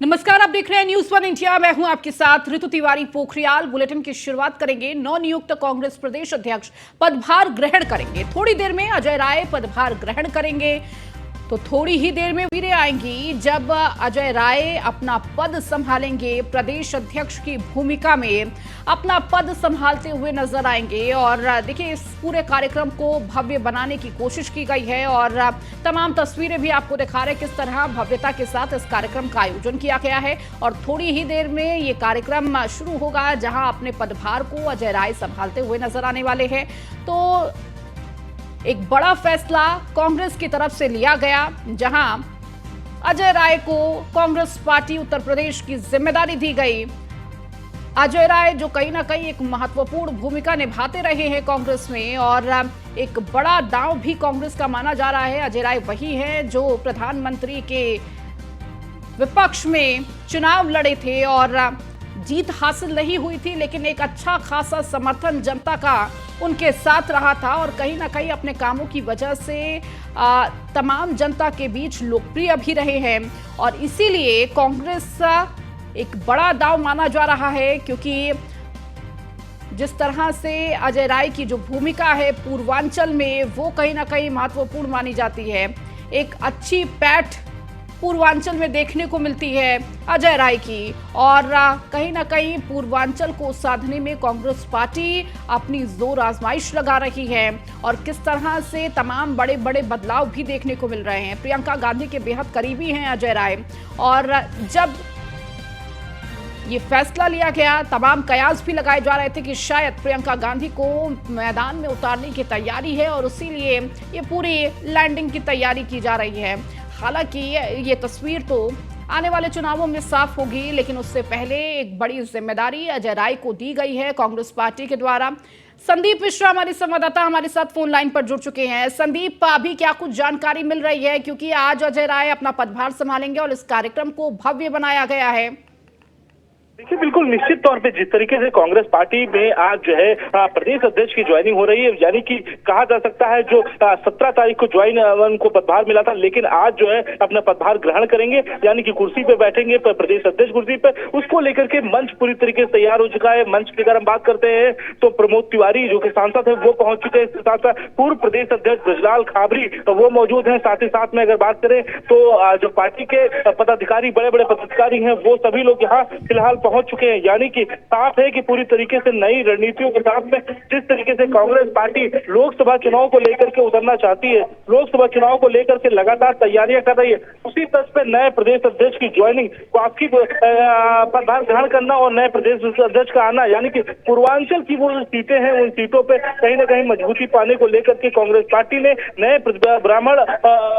नमस्कार, आप देख रहे हैं न्यूज़ वन इंडिया। मैं हूं आपके साथ ऋतु तिवारी पोखरियाल। बुलेटिन की शुरुआत करेंगे। नवनियुक्त कांग्रेस प्रदेश अध्यक्ष पदभार ग्रहण करेंगे। थोड़ी देर में अजय राय पदभार ग्रहण करेंगे, तो थोड़ी ही देर में वीरें आएंगी जब अजय राय अपना पद संभालेंगे। प्रदेश अध्यक्ष की भूमिका में अपना पद संभालते हुए नजर आएंगे। और देखिए, इस पूरे कार्यक्रम को भव्य बनाने की कोशिश की गई है और तमाम तस्वीरें भी आपको दिखा रहे हैं किस तरह भव्यता के साथ इस कार्यक्रम का आयोजन किया गया है। और थोड़ी ही देर में ये कार्यक्रम शुरू होगा, जहां अपने पदभार को अजय राय संभालते हुए नजर आने वाले हैं। तो एक बड़ा फैसला कांग्रेस की तरफ से लिया गया, जहां अजय राय को कांग्रेस पार्टी उत्तर प्रदेश की जिम्मेदारी दी गई। अजय राय जो कहीं ना कहीं एक महत्वपूर्ण भूमिका निभाते रहे हैं कांग्रेस में, और एक बड़ा दांव भी कांग्रेस का माना जा रहा है। अजय राय वही है जो प्रधानमंत्री के विपक्ष में चुनाव लड़े थे और जीत हासिल नहीं हुई थी, लेकिन एक अच्छा खासा समर्थन जनता का उनके साथ रहा था और कहीं ना कहीं अपने कामों की वजह से तमाम जनता के बीच लोकप्रिय भी रहे हैं। और इसीलिए कांग्रेस एक बड़ा दांव माना जा रहा है, क्योंकि जिस तरह से अजय राय की जो भूमिका है पूर्वांचल में, वो कहीं ना कहीं महत्वपूर्ण मानी जाती है। एक अच्छी पैठ पूर्वांचल में देखने को मिलती है अजय राय की, और कहीं ना कहीं पूर्वांचल को साधने में कांग्रेस पार्टी अपनी जोर आजमाइश लगा रही है। और किस तरह से तमाम बड़े बड़े बदलाव भी देखने को मिल रहे हैं। प्रियंका गांधी के बेहद करीबी हैं अजय राय, और जब ये फैसला लिया गया, तमाम कयास भी लगाए जा रहे थे कि शायद प्रियंका गांधी को मैदान में उतारने की तैयारी है और उसीलिए ये पूरी लैंडिंग की तैयारी की जा रही है। हालांकि ये तस्वीर तो आने वाले चुनावों में साफ होगी, लेकिन उससे पहले एक बड़ी जिम्मेदारी अजय राय को दी गई है कांग्रेस पार्टी के द्वारा। संदीप मिश्रा हमारे संवाददाता हमारे साथ फोन लाइन पर जुड़ चुके हैं। संदीप, अभी क्या कुछ जानकारी मिल रही है, क्योंकि आज अजय राय अपना पदभार संभालेंगे और इस कार्यक्रम को भव्य बनाया गया है? देखिए, बिल्कुल निश्चित तौर पे जिस तरीके से कांग्रेस पार्टी में आज जो है प्रदेश अध्यक्ष की ज्वाइनिंग हो रही है, यानी कि कहा जा सकता है जो 17 तारीख को उनको पदभार मिला था, लेकिन आज जो है अपना पदभार ग्रहण करेंगे, यानी कि कुर्सी पे बैठेंगे, प्रदेश अध्यक्ष कुर्सी पे। उसको लेकर के मंच पूरी तरीके से तैयार हो चुका है। मंच की अगर हम बात करते हैं तो प्रमोद तिवारी जो कि सांसद है वो पहुंच चुके हैं। इसके साथ साथ पूर्व प्रदेश अध्यक्ष ब्रजलाल खाबरी वो मौजूद है। साथ ही साथ में अगर बात करें तो जो पार्टी के पदाधिकारी, बड़े बड़े पदाधिकारी हैं, वो सभी लोग यहाँ फिलहाल पहुंच चुके हैं। यानी कि साफ है कि पूरी तरीके से नई रणनीतियों के साथ में जिस तरीके से कांग्रेस पार्टी लोकसभा चुनाव को लेकर के उतरना चाहती है, लोकसभा चुनाव को लेकर के लगातार तैयारियां कर रही है, उसी तर्ज पे नए प्रदेश अध्यक्ष की ज्वाइनिंग, आपकी पदभार ग्रहण करना और नए प्रदेश अध्यक्ष का आना, यानी कि पूर्वांचल की वो सीटें हैं, उन सीटों पे कहीं ना कहीं मजबूती पाने को लेकर के कांग्रेस पार्टी ने नए ब्राह्मण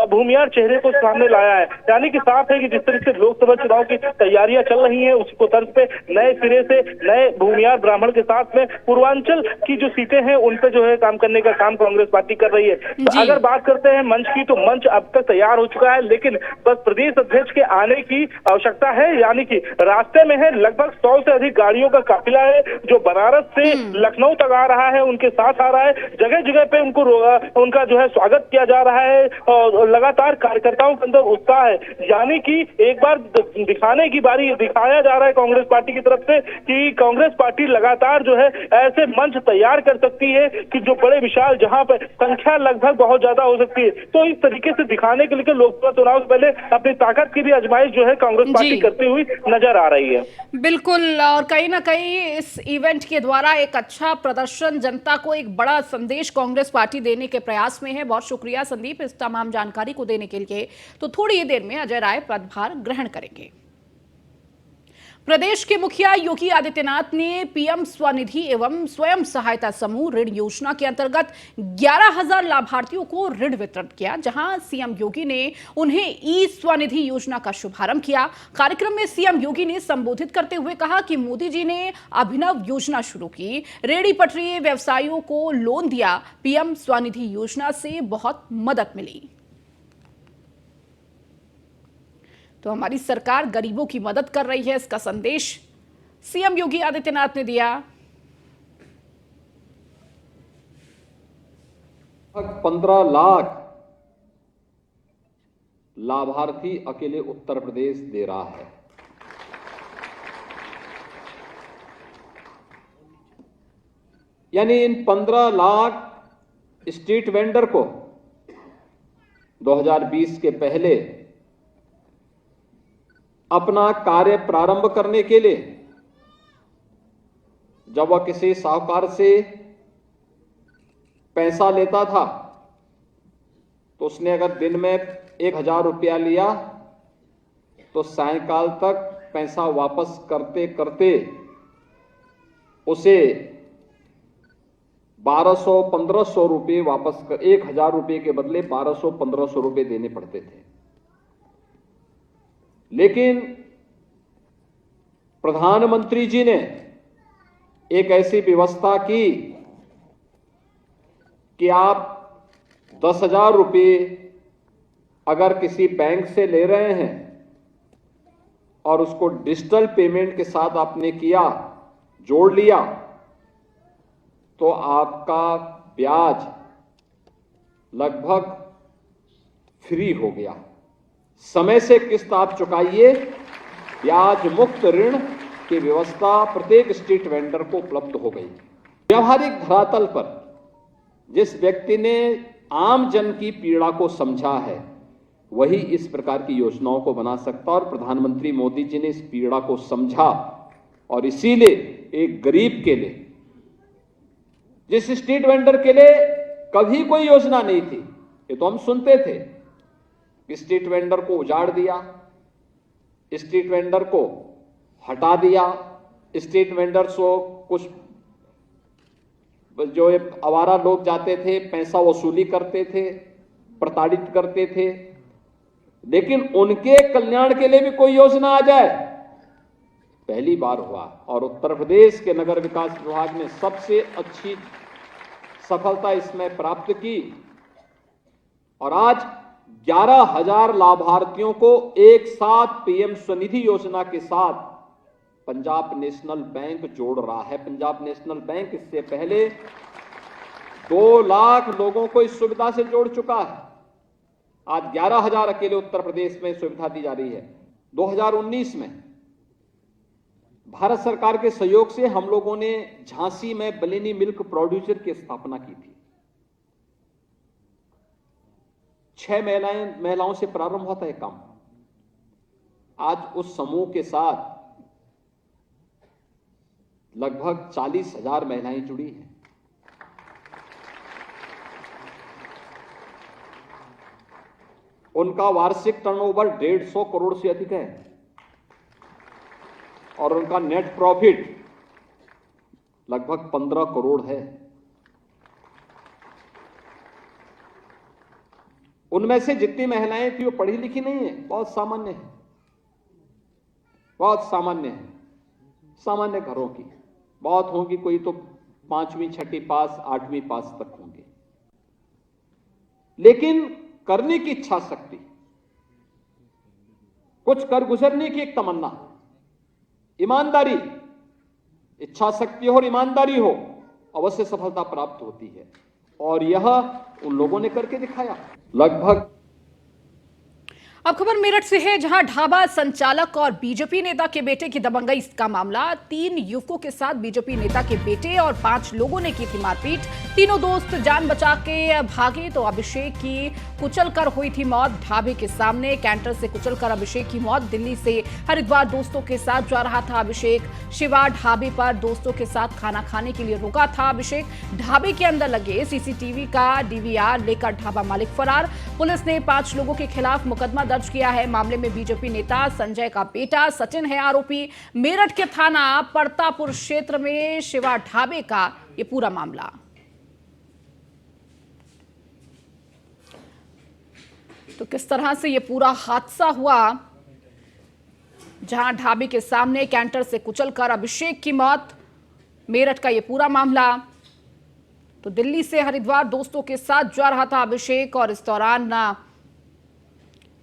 भूमियार चेहरे को सामने लाया है। यानी कि साफ है कि जिस तरीके से लोकसभा चुनाव की तैयारियां चल रही है, उसी को तर्ज पे नए सिरे से नए भूमियार ब्राह्मण के साथ में पूर्वांचल की जो सीटें हैं उन पे जो है काम करने का काम कांग्रेस पार्टी कर रही है। तो अगर बात करते हैं मंच की, तो मंच अब तक तैयार हो चुका है, लेकिन बस प्रदेश अध्यक्ष के आने की आवश्यकता है। यानी कि रास्ते में है लगभग 100 से अधिक गाड़ियों का काफिला है जो बनारस से लखनऊ तक आ रहा है, उनके साथ आ रहा है। जगह जगह पे उनका जो है स्वागत किया जा रहा है और लगातार कार्यकर्ताओं के अंदर उत्साह है। यानी कि एक बार दिखाने की बारी दिखाया जा रहा है कांग्रेस पार्टी की तरफ से कि कांग्रेस पार्टी लगातार जो है ऐसे मंच तैयार कर सकती है कि जो बड़े विशाल, जहां पर संख्या लगभग बहुत ज्यादा हो सकती है। तो इस तरीके से दिखाने के लिए लोकसभा चुनाव से पहले अपनी ताकत की भी आजमाइश जो है कांग्रेस पार्टी करती हुई नजर आ रही है। बिल्कुल, और कहीं ना कहीं इस इवेंट के द्वारा एक अच्छा प्रदर्शन, जनता को एक बड़ा संदेश कांग्रेस पार्टी देने के प्रयास में है। बहुत शुक्रिया संदीप इस तमाम जानकारी को देने के लिए। तो थोड़ी ही देर में अजय राय पदभार ग्रहण करेंगे। प्रदेश के मुखिया योगी आदित्यनाथ ने पीएम स्वनिधि एवं स्वयं सहायता समूह ऋण योजना के अंतर्गत 11,000 लाभार्थियों को ऋण वितरण किया, जहां सीएम योगी ने उन्हें ई स्वनिधि योजना का शुभारंभ किया। कार्यक्रम में सीएम योगी ने संबोधित करते हुए कहा कि मोदी जी ने अभिनव योजना शुरू की, रेहड़ी पटरी व्यवसायियों को लोन दिया, पीएम स्वनिधि योजना से बहुत मदद मिली। तो हमारी सरकार गरीबों की मदद कर रही है, इसका संदेश सीएम योगी आदित्यनाथ ने दिया। 15 लाख लाभार्थी अकेले उत्तर प्रदेश दे रहा है। यानी इन 15 लाख स्ट्रीट वेंडर को 2020 के पहले अपना कार्य प्रारंभ करने के लिए जब वह किसी साहूकार से पैसा लेता था तो उसने अगर दिन में 1000 रुपया लिया तो सायंकाल तक पैसा वापस करते करते उसे 1200-1500 रुपये वापस कर 1000 रुपये के बदले 1200-1500 रुपये देने पड़ते थे। लेकिन प्रधानमंत्री जी ने एक ऐसी व्यवस्था की कि आप 10,000 रुपये अगर किसी बैंक से ले रहे हैं और उसको डिजिटल पेमेंट के साथ आपने किया, जोड़ लिया, तो आपका ब्याज लगभग फ्री हो गया। समय से किस्त आप चुकाइए, ब्याज मुक्त ऋण की व्यवस्था प्रत्येक स्ट्रीट वेंडर को उपलब्ध हो गई। व्यवहारिक धरातल पर जिस व्यक्ति ने आम जन की पीड़ा को समझा है वही इस प्रकार की योजनाओं को बना सकता, और प्रधानमंत्री मोदी जी ने इस पीड़ा को समझा और इसीलिए एक गरीब के लिए, जिस स्ट्रीट वेंडर के लिए कभी कोई योजना नहीं थी, ये तो हम सुनते थे कि स्ट्रीट वेंडर को उजाड़ दिया, स्ट्रीट वेंडर को हटा दिया, स्ट्रीट वेंडर्स को कुछ जो आवारा लोग जाते थे पैसा वसूली करते थे, प्रताड़ित करते थे, लेकिन उनके कल्याण के लिए भी कोई योजना आ जाए, पहली बार हुआ। और उत्तर प्रदेश के नगर विकास विभाग ने सबसे अच्छी सफलता इसमें प्राप्त की और आज 11,000 लाभार्थियों को एक साथ पीएम स्वनिधि योजना के साथ पंजाब नेशनल बैंक जोड़ रहा है। पंजाब नेशनल बैंक इससे पहले 2 लाख लोगों को इस सुविधा से जोड़ चुका है। आज 11,000 अकेले उत्तर प्रदेश में सुविधा दी जा रही है। 2019 में भारत सरकार के सहयोग से हम लोगों ने झांसी में बलिनी मिल्क प्रोड्यूसर की स्थापना की थी। 6 महिलाओं से प्रारंभ होता है काम। आज उस समूह के साथ लगभग 40,000 महिलाएं जुड़ी हैं। उनका वार्षिक टर्नओवर 150 करोड़ से अधिक है और उनका नेट प्रॉफिट लगभग 15 करोड़ है। उनमें से जितनी महिलाएं थी वो पढ़ी लिखी नहीं है, बहुत सामान्य है, बहुत सामान्य है, सामान्य घरों की। बहुत होंगी कोई तो 5वीं 6वीं पास 8वीं पास तक होंगे, लेकिन करने की इच्छा शक्ति, कुछ कर गुजरने की एक तमन्ना, ईमानदारी, इच्छा शक्ति हो और ईमानदारी हो, अवश्य सफलता प्राप्त होती है। और यह उन लोगों ने करके दिखाया। लगभग अब खबर मेरठ से है, जहां ढाबा संचालक और बीजेपी नेता के बेटे की दबंगई का मामला। 3 युवकों के साथ बीजेपी नेता के बेटे और 5 लोगों ने की थी मारपीट। तीनों दोस्त जान बचा के भागे तो अभिषेक की कुचलकर हुई थी मौत। ढाबे के सामने कैंटर से कुचलकर अभिषेक की मौत। दिल्ली से हरिद्वार दोस्तों के साथ जा रहा था अभिषेक। शिवा ढाबे पर दोस्तों के साथ खाना खाने के लिए रुका था अभिषेक। ढाबे के अंदर लगे सीसीटीवी का डीवीआर लेकर ढाबा मालिक फरार। पुलिस ने 5 लोगों के खिलाफ मुकदमा दर्ज किया है। मामले में बीजेपी नेता संजय का बेटा सचिन है आरोपी। मेरठ के थाना परतापुर क्षेत्र में शिवा ढाबे का ये पूरा मामला। तो किस तरह से ये पूरा हादसा हुआ, जहां ढाबे के सामने कैंटर से कुचलकर अभिषेक की मौत, मेरठ का ये पूरा मामला। तो दिल्ली से हरिद्वार दोस्तों के साथ जा रहा था अभिषेक और इस दौरान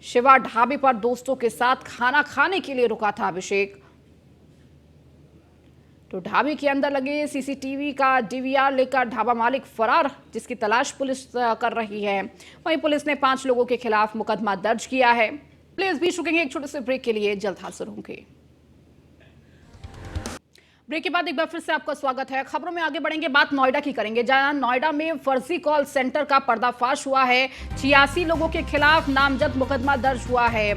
शिवा ढाबे पर दोस्तों के साथ खाना खाने के लिए रुका था अभिषेक। तो ढाबे के अंदर लगे सीसीटीवी का डीवीआर लेकर ढाबा मालिक फरार, जिसकी तलाश पुलिस कर रही है। वहीं पुलिस ने 5 लोगों के खिलाफ मुकदमा दर्ज किया है। प्लीज भी रुकेंगे एक छोटे से ब्रेक के लिए, जल्द हाजिर होंगे। ब्रेक के बाद एक बार फिर से आपका स्वागत है। खबरों में आगे बढ़ेंगे, बात नोएडा की करेंगे, जहां नोएडा में फर्जी कॉल सेंटर का पर्दाफाश हुआ है। 86 लोगों के खिलाफ नामजद मुकदमा दर्ज हुआ है।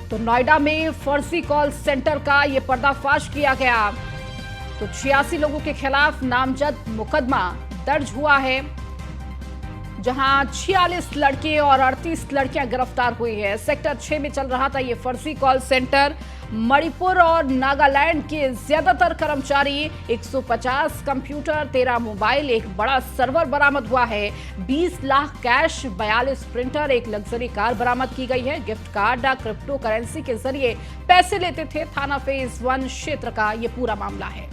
तो नोएडा में फर्जी कॉल सेंटर का ये पर्दाफाश किया गया। तो 86 लोगों के खिलाफ नामजद मुकदमा दर्ज हुआ है, जहां 46 लड़के और 38 लड़कियां गिरफ्तार हुई है। सेक्टर 6 में चल रहा था ये फर्जी कॉल सेंटर। मणिपुर और नागालैंड के ज्यादातर कर्मचारी, 150 कंप्यूटर, 13 मोबाइल, एक बड़ा सर्वर बरामद हुआ है। 20 लाख कैश, 42 प्रिंटर, एक लग्जरी कार बरामद की गई है। गिफ्ट कार्ड, क्रिप्टो करेंसी के जरिए पैसे लेते थे। थाना फेज 1 क्षेत्र का ये पूरा मामला है।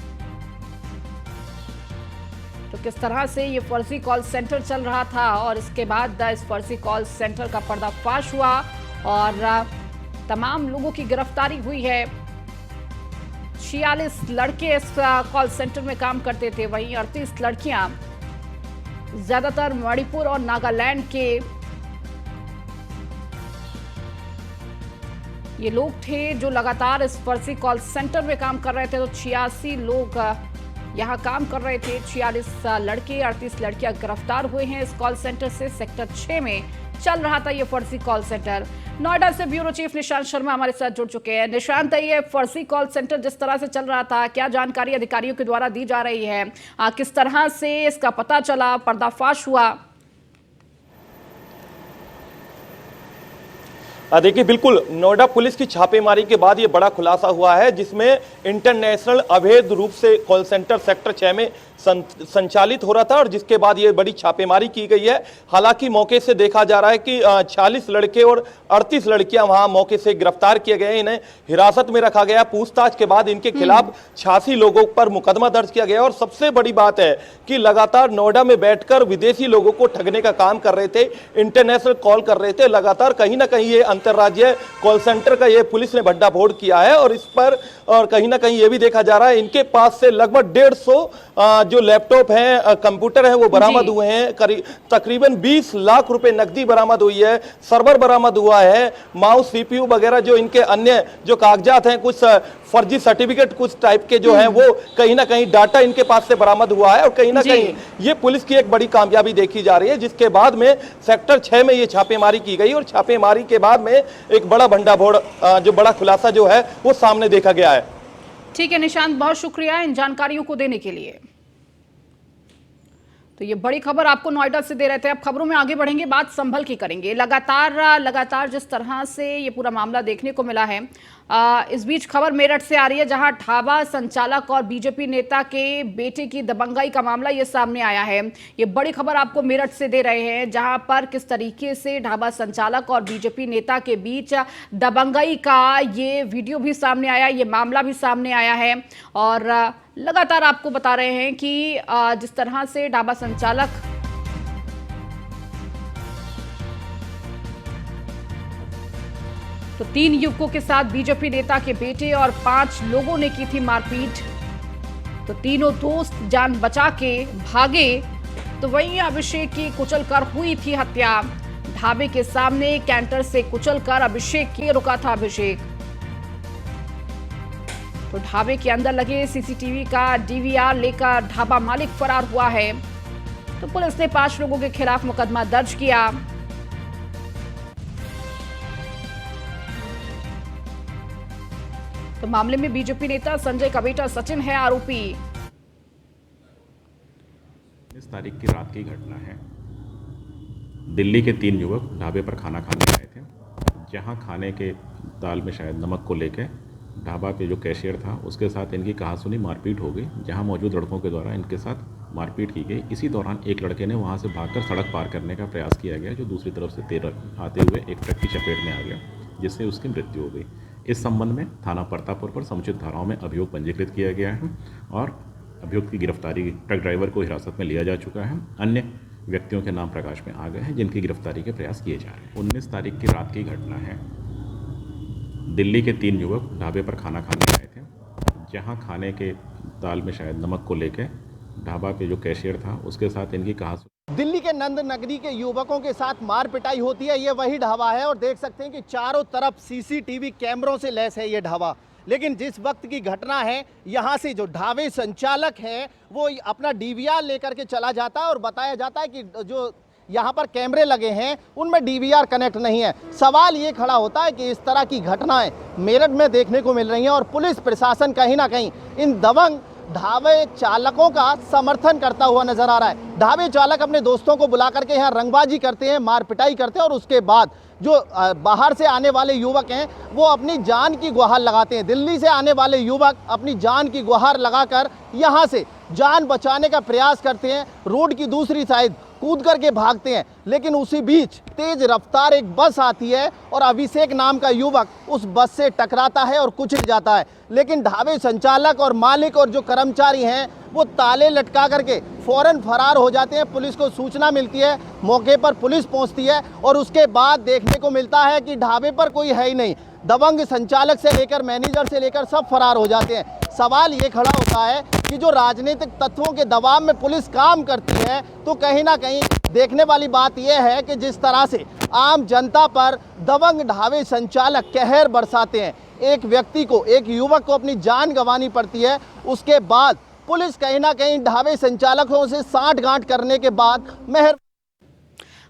तो किस तरह से ये फर्जी कॉल सेंटर चल रहा था और इसके बाद इस फर्जी कॉल सेंटर का पर्दाफाश हुआ और तमाम लोगों की गिरफ्तारी हुई है। 46 लड़के इस कॉल सेंटर में काम करते थे, वहीं 38 लड़कियां, ज्यादातर मणिपुर और नागालैंड के ये लोग थे जो लगातार इस फर्जी कॉल सेंटर में काम कर रहे थे। तो 86 लोग यहां काम कर रहे थे। 46 लड़के, 38 लड़कियां गिरफ्तार हुए हैं इस कॉल सेंटर से। सेक्टर 6 में चल रहा था ये फर्जी कॉल सेंटर। नोएडा से ब्यूरो चीफ निशांत शर्मा हमारे साथ जुड़ चुके हैं। निशांत, ये फर्जी कॉल सेंटर जिस तरह से चल रहा था, क्या जानकारी अधिकारियों के द्वारा दी जा रही है? किस तरह से इसका पता चला, पर्दाफाश हुआ? देखिए, बिल्कुल नोएडा पुलिस की छापेमारी के बाद ये बड़ा खुलासा हुआ है, जिसमें इंटरनेशनल अवैध रूप से कॉल सेंटर सेक्टर 6 में संचालित हो रहा था और जिसके बाद ये बड़ी छापेमारी की गई है। हालांकि मौके से देखा जा रहा है कि 40 लड़के और 38 लड़कियां वहां मौके से गिरफ्तार किए गए। इन्हें हिरासत में रखा गया। पूछताछ के बाद इनके खिलाफ 86 लोगों पर मुकदमा दर्ज किया गया। और सबसे बड़ी बात है कि लगातार नोएडा में बैठकर विदेशी लोगों को ठगने का काम कर रहे थे, इंटरनेशनल कॉल कर रहे थे। लगातार कहीं ना कहीं ये अंतर्राज्यीय कॉल सेंटर का ये पुलिस ने भंडाफोड़ किया है और इस पर और कहीं ना कहीं ये भी देखा जा रहा है इनके पास से लगभग 150 जो लैपटॉप हैं, कंप्यूटर हैं, वो बरामद हुए हैं। तकरीबन 20 लाख रुपए नकदी बरामद हुई है। सर्वर बरामद हुआ है। माउस, सीपीयू वगैरह जो इनके अन्य जो कागजात हैं, कुछ फर्जी सर्टिफिकेट कुछ टाइप के जो हैं, वो कहीं ना कहीं डाटा इनके पास से बरामद हुआ है और कहीं ना कहीं ये पुलिस की एक बड़ी कामयाबी देखी जा रही है, जिसके बाद में सेक्टर 6 में ये छापेमारी की गई और छापेमारी के बाद में एक बड़ा भंडाफोड़, जो बड़ा खुलासा जो है वो सामने देखा गया है। ठीक है निशांत, बहुत शुक्रिया इन जानकारियों को देने के लिए। तो ये बड़ी खबर आपको नोएडा से दे रहे थे। अब खबरों में आगे बढ़ेंगे, बात संभल की करेंगे। लगातार जिस तरह से ये पूरा मामला देखने को मिला है, इस बीच खबर मेरठ से आ रही है, जहां ढाबा संचालक और बीजेपी नेता के बेटे की दबंगाई का मामला ये सामने आया है। ये बड़ी खबर आपको मेरठ से दे रहे हैं, जहां पर किस तरीके से ढाबा संचालक और बीजेपी नेता के बीच दबंगाई का ये वीडियो भी सामने आया, ये मामला भी सामने आया है। और लगातार आपको बता रहे हैं कि जिस तरह से ढाबा संचालक तो 3 युवकों के साथ बीजेपी नेता के बेटे और 5 लोगों ने की थी मारपीट। तो तीनों दोस्त जान बचा के भागे। तो वहीं अभिषेक की कुचलकर हुई थी हत्या। ढाबे के सामने कैंटर से कुचलकर अभिषेक के रुका था अभिषेक। तो ढाबे के अंदर लगे सीसीटीवी का डीवीआर लेकर ढाबा मालिक फरार हुआ है। तो पुलिस ने 5 लोगों के खिलाफ मुकदमा दर्ज किया। तो मामले में बीजेपी नेता संजय का बेटा सचिन है आरोपी। इस तारीख की रात की घटना है। दिल्ली के 3 युवक ढाबे पर खाना खाने आए थे, जहां खाने के दाल में शायद नमक को लेकर ढाबा पे जो कैशियर था उसके साथ इनकी कहासुनी मारपीट हो गई, जहां मौजूद लड़कों के द्वारा इनके साथ मारपीट की गई। इसी दौरान एक लड़के ने वहां से भागकर सड़क पार करने का प्रयास किया गया, जो दूसरी तरफ से तेज आते हुए एक ट्रक की चपेट में आ गया, जिससे उसकी मृत्यु हो गई। इस संबंध में थाना परतापुर पर समुचित धाराओं में अभियोग पंजीकृत किया गया है और अभियुक्त की गिरफ्तारी, ट्रक ड्राइवर को हिरासत में लिया जा चुका है। अन्य व्यक्तियों के नाम प्रकाश में आ गए हैं, जिनकी गिरफ्तारी के प्रयास किए जा रहे हैं। 19 तारीख की रात की घटना है। दिल्ली के 3 युवक ढाबे पर खाना खाने आए थे, जहां खाने के दाल में शायद नमक को लेकर ढाबा पे जो कैशियर था उसके साथ इनकी कहासुनी। दिल्ली के नंद नगरी के युवकों के साथ मार पिटाई होती है। ये वही ढाबा है और देख सकते हैं कि चारों तरफ सीसीटीवी कैमरों से लैस है ये ढाबा। लेकिन जिस वक्त की घटना है, यहाँ से जो ढाबे संचालक है वो अपना डीवीआर लेकर के चला जाता है और बताया जाता है कि जो यहाँ पर कैमरे लगे हैं उनमें डीवीआर कनेक्ट नहीं है। सवाल ये खड़ा होता है कि इस तरह की घटनाएं मेरठ में देखने को मिल रही हैं और पुलिस प्रशासन कहीं ना कहीं इन दबंग ढाबे चालकों का समर्थन करता हुआ नजर आ रहा है। ढाबे चालक अपने दोस्तों को बुला करके यहाँ रंगबाजी करते हैं, मार पिटाई करते हैं और उसके बाद जो बाहर से आने वाले युवक हैं वो अपनी जान की गुहार लगाते हैं। दिल्ली से आने वाले युवक अपनी जान की गुहार लगाकर यहाँ से जान बचाने का प्रयास करते हैं, रोड की दूसरी साइड कूद करके भागते हैं। लेकिन उसी बीच तेज रफ्तार एक बस आती है और अभिषेक नाम का युवक उस बस से टकराता है और कुचल जाता है। लेकिन ढाबे संचालक और मालिक और जो कर्मचारी हैं वो ताले लटका करके फौरन फरार हो जाते हैं। पुलिस को सूचना मिलती है, मौके पर पुलिस पहुंचती है और उसके बाद देखने को मिलता है कि ढाबे पर कोई है ही नहीं। दबंग संचालक से लेकर मैनेजर से लेकर सब फरार हो जाते हैं। सवाल ये खड़ा होता है कि जो राजनीतिक तत्वों के दबाव में पुलिस काम करती है तो कहीं ना कहीं देखने वाली बात यह है कि जिस तरह से आम जनता पर दबंग ढाबे संचालक कहर बरसाते हैं, एक व्यक्ति को, एक युवक को अपनी जान गंवानी पड़ती है। उसके बाद पुलिस कहीं ना कहीं ढाबे संचालकों से साठगांठ करने के बाद मेहर।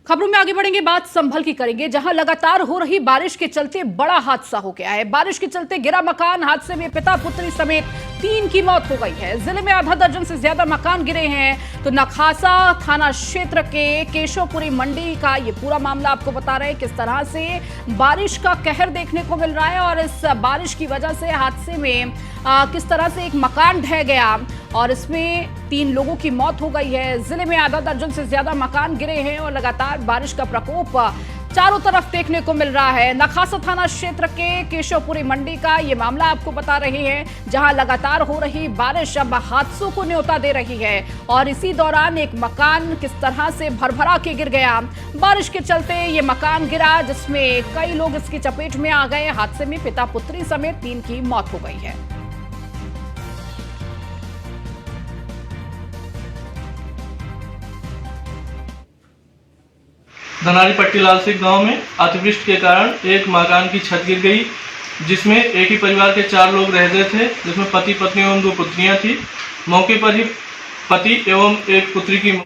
खबरों में आगे बढ़ेंगे, बात संभल की करेंगे, जहां लगातार हो रही बारिश के चलते बड़ा हादसा हो गया है। बारिश के चलते गिरा मकान, हादसे में पिता पुत्री समेत 3 की मौत हो गई है। जिले में आधा दर्जन से ज्यादा मकान गिरे हैं। तो नखासा थाना क्षेत्र के केशवपुरी मंडी का ये पूरा मामला आपको बता रहे हैं किस तरह से बारिश का कहर देखने को मिल रहा है और इस बारिश की वजह से हादसे में किस तरह से एक मकान ढह गया और इसमें 3 लोगों की मौत हो गई है। जिले में आधा दर्जन से ज्यादा मकान गिरे हैं और लगातार बारिश का प्रकोप चारों तरफ देखने को मिल रहा है। नखासा थाना क्षेत्र के केशवपुरी मंडी का ये मामला आपको बता रहे हैं, जहां लगातार हो रही बारिश अब हादसों को न्योता दे रही है और इसी दौरान एक मकान किस तरह से भरभरा के गिर गया। बारिश के चलते ये मकान गिरा जिसमें कई लोग इसकी चपेट में आ गए। हादसे में पिता पुत्री समेत 3 की मौत हो गई है। धनारी पट्टी लाल सिंह गांव में अतिवृष्टि के कारण एक मकान की छत गिर गई, जिसमें एक ही परिवार के 4 लोग रहते थे, जिसमें पति पत्नी एवं 2 पुत्रियां थी। मौके पर ही पति एवं एक पुत्री की।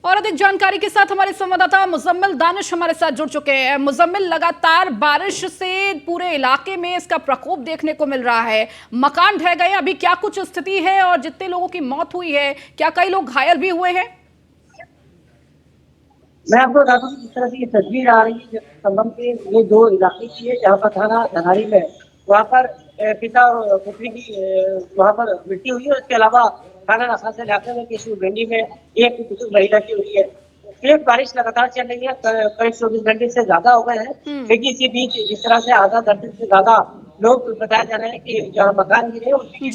और अधिक जानकारी के साथ हमारे संवाददाता मुजम्मिल दानिश हमारे साथ जुड़ चुके हैं। मुजम्मिल, लगातार बारिश से पूरे इलाके में इसका प्रकोप देखने को मिल रहा है, मकान ढह गए, अभी क्या कुछ स्थिति है और जितने लोगों की मौत हुई है क्या कई लोग घायल भी हुए हैं? मैं आपको बता दूं जिस तरह से ये तस्वीर आ रही है संगम के ये 2 इलाके की है, जहाँ पर थाना धनारी में वहाँ पर पिता और पुत्री की वहाँ पर मृत्यु हुई है। उसके अलावा थाना नखासा इलाके में केशवपुरी में एक कुछ महिला की हुई है। तेज बारिश लगातार चल रही है, करीब 24 घंटे से ज्यादा हो गए हैं। लेकिन इसी बीच जिस तरह से आधा दर्जन से ज्यादा लोग बताया जा रहे हैं कि जहाँ मकान गिरे उसमें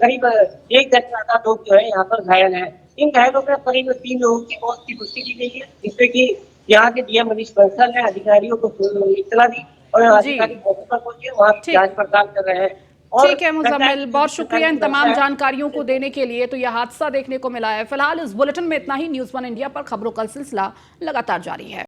करीब 1 दर्जन से ज्यादा लोग जो है यहाँ पर घायल है। इन घायलों में करीब 3 लोगों की मौत की पुष्टि की गई है, जिससे कि यहाँ के डीएम मनीष बंसल ने अधिकारियों को इत्तला दी और अधिकारी मौके पर पहुंचे, वहाँ जांच पड़ताल कर रहे हैं। ठीक है मुजम्मिल, बहुत शुक्रिया इन तमाम जानकारियों को देने के लिए। तो यह हादसा देखने को मिला है। फिलहाल इस बुलेटिन में इतना ही। न्यूज़ 1 इंडिया पर खबरों का सिलसिला लगातार जारी है।